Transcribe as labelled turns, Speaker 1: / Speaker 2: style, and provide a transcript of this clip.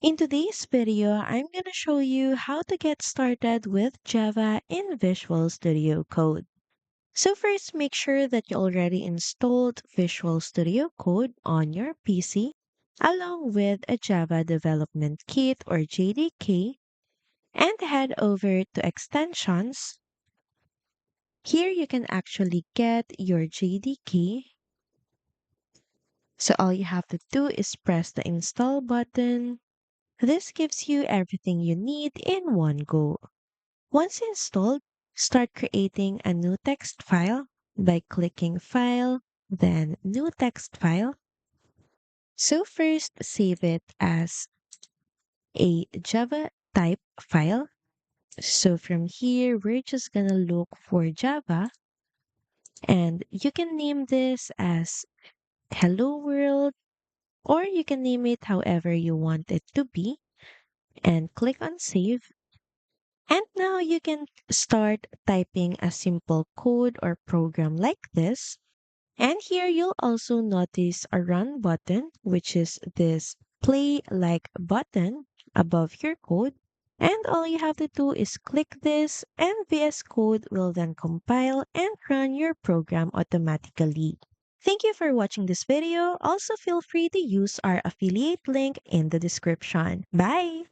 Speaker 1: In today's video, I'm going to show you how to get started with Java in Visual Studio Code. So first, make sure that you already installed Visual Studio Code on your PC along with a Java Development Kit or JDK and head over to Extensions. Here you can actually get your JDK. So all you have to do is press the install button. This gives you everything you need in one go. Once installed, start creating a new text file by clicking File, then New Text File. So first, save it as a Java type file. So from here, we're just gonna look for Java and you can name this as Hello World or you can name it however you want it to be and click on Save. And now you can start typing a simple code or program like this. And here you'll also notice a run button, which is this play like button above your code. And all you have to do is click this and VS Code will then compile and run your program automatically. Thank you for watching this video. Also feel free to use our affiliate link in the description. Bye!